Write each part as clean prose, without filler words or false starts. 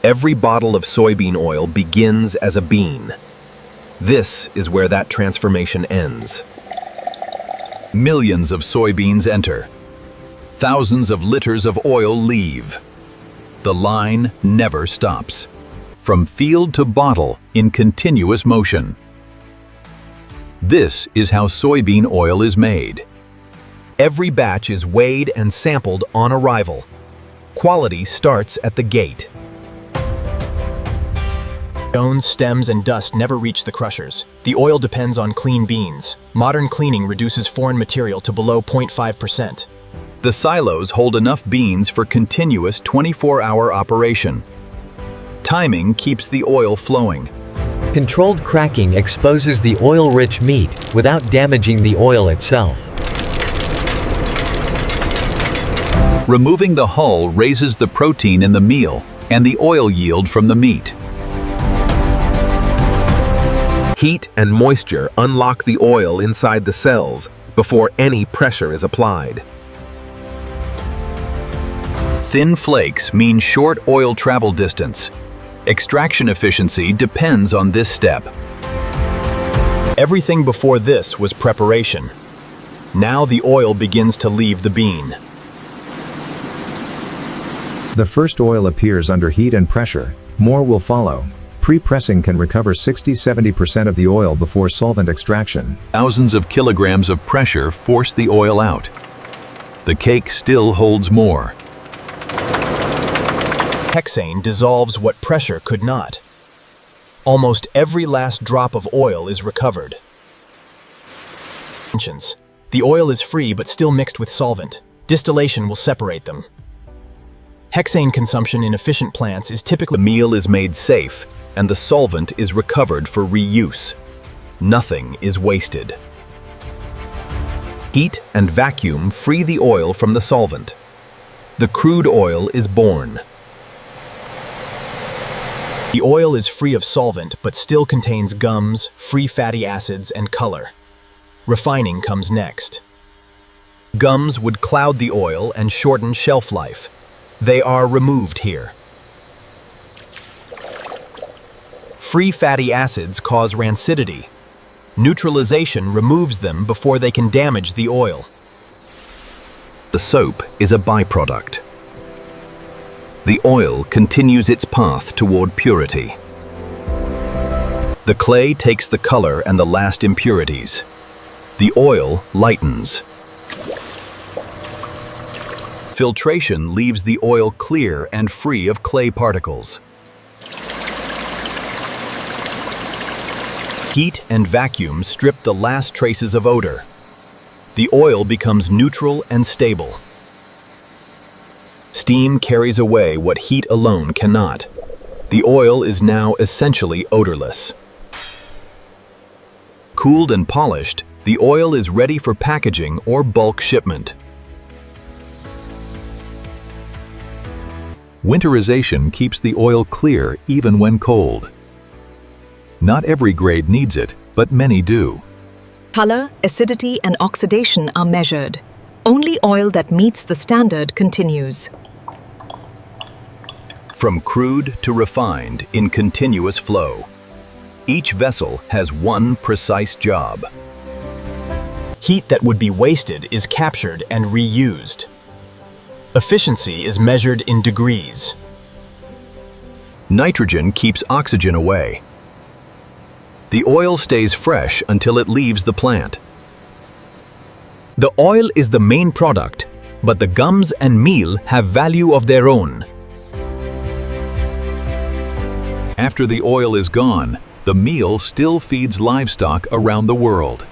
Every bottle of soybean oil begins as a bean. This is where that transformation ends. Millions of soybeans enter. Thousands of liters of oil leave. The line never stops. From field to bottle in continuous motion. This is how soybean oil is made. Every batch is weighed and sampled on arrival. Quality starts at the gate. Stones, stems, and dust never reach the crushers. The oil depends on clean beans. Modern cleaning reduces foreign material to below 0.5%. The silos hold enough beans for continuous 24-hour operation. Timing keeps the oil flowing. Controlled cracking exposes the oil-rich meat without damaging the oil itself. Removing the hull raises the protein in the meal and the oil yield from the meat. Heat and moisture unlock the oil inside the cells before any pressure is applied. Thin flakes mean short oil travel distance. Extraction efficiency depends on this step. Everything before this was preparation. Now the oil begins to leave the bean. The first oil appears under heat and pressure. More will follow. Pre-pressing can recover 60–70% of the oil before solvent extraction. Thousands of kilograms of pressure force the oil out. The cake still holds more. Hexane dissolves what pressure could not. Almost every last drop of oil is recovered. The oil is free but still mixed with solvent. Distillation will separate them. Hexane consumption in efficient plants is typically the meal is made safe and the solvent is recovered for reuse. Nothing is wasted. Heat and vacuum free the oil from the solvent. The crude oil is born. The oil is free of solvent but still contains gums, free fatty acids, and color. Refining comes next. Gums would cloud the oil and shorten shelf life. They are removed here. Free fatty acids cause rancidity. Neutralization removes them before they can damage the oil. The soap is a byproduct. The oil continues its path toward purity. The clay takes the color and the last impurities. The oil lightens. Filtration leaves the oil clear and free of clay particles. Heat and vacuum strip the last traces of odor. The oil becomes neutral and stable. Steam carries away what heat alone cannot. The oil is now essentially odorless. Cooled and polished, the oil is ready for packaging or bulk shipment. Winterization keeps the oil clear even when cold. Not every grade needs it, but many do. Color, acidity, and oxidation are measured. Only oil that meets the standard continues. From crude to refined in continuous flow. Each vessel has one precise job. Heat that would be wasted is captured and reused. Efficiency is measured in degrees. Nitrogen keeps oxygen away. The oil stays fresh until it leaves the plant. The oil is the main product, but the gums and meal have value of their own. After the oil is gone, the meal still feeds livestock around the world.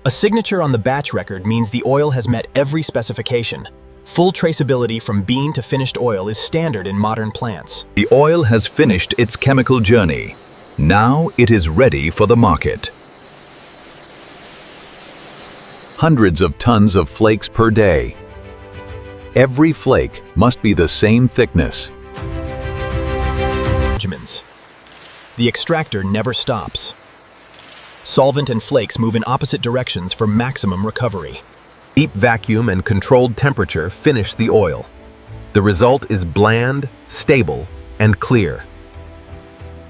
A signature on the batch record means the oil has met every specification. Full traceability from bean to finished oil is standard in modern plants. The oil has finished its chemical journey. Now it is ready for the market. Hundreds of tons of flakes per day. Every flake must be the same thickness. The extractor never stops. Solvent and flakes move in opposite directions for maximum recovery. Deep vacuum and controlled temperature finish the oil. The result is bland, stable, and clear.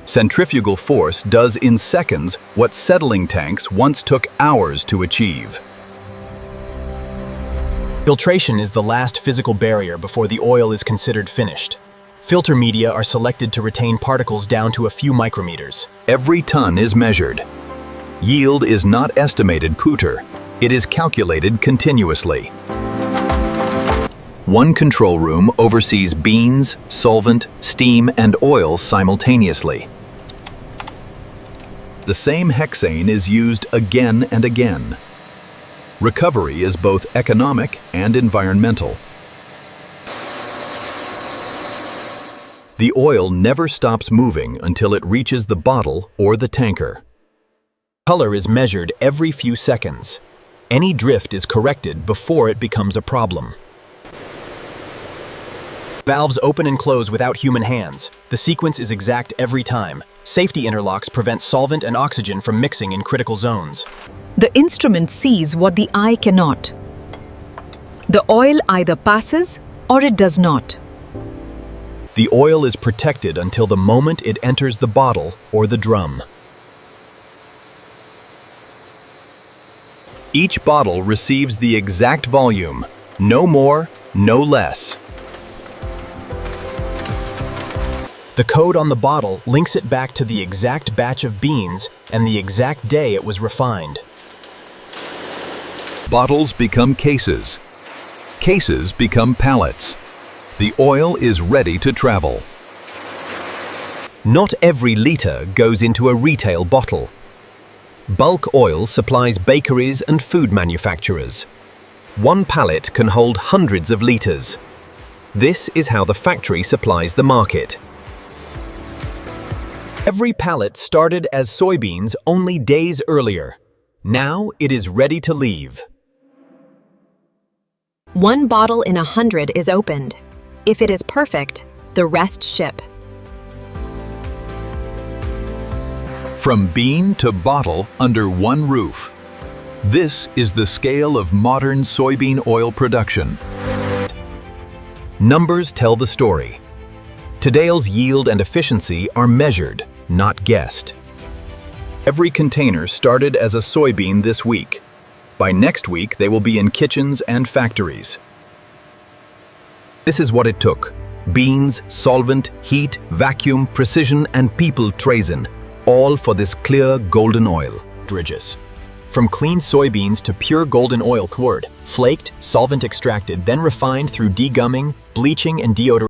Centrifugal force does in seconds what settling tanks once took hours to achieve. Filtration is the last physical barrier before the oil is considered finished. Filter media are selected to retain particles down to a few micrometers. Every ton is measured. Yield is not estimated puter. It is calculated continuously. One control room oversees beans, solvent, steam, and oil simultaneously. The same hexane is used again and again. Recovery is both economic and environmental. The oil never stops moving until it reaches the bottle or the tanker. Color is measured every few seconds. Any drift is corrected before it becomes a problem. Valves open and close without human hands. The sequence is exact every time. Safety interlocks prevent solvent and oxygen from mixing in critical zones. The instrument sees what the eye cannot. The oil either passes or it does not. The oil is protected until the moment it enters the bottle or the drum. Each bottle receives the exact volume, no more, no less. The code on the bottle links it back to the exact batch of beans and the exact day it was refined. Bottles become cases. Cases become pallets. The oil is ready to travel. Not every liter goes into a retail bottle. Bulk oil supplies bakeries and food manufacturers. One pallet can hold hundreds of liters. This is how the factory supplies the market. Every pallet started as soybeans only days earlier. Now it is ready to leave. One bottle in 100 is opened. If it is perfect, the rest ship. From bean to bottle under one roof. This is the scale of modern soybean oil production. Numbers tell the story. Today's yield and efficiency are measured, not guessed. Every container started as a soybean this week. By next week, they will be in kitchens and factories. This is what it took. Beans, solvent, heat, vacuum, precision, and people trazen, all for this clear golden oil. Dredges. From clean soybeans to pure golden oil cured, flaked, solvent extracted, then refined through degumming, bleaching, and deodorization.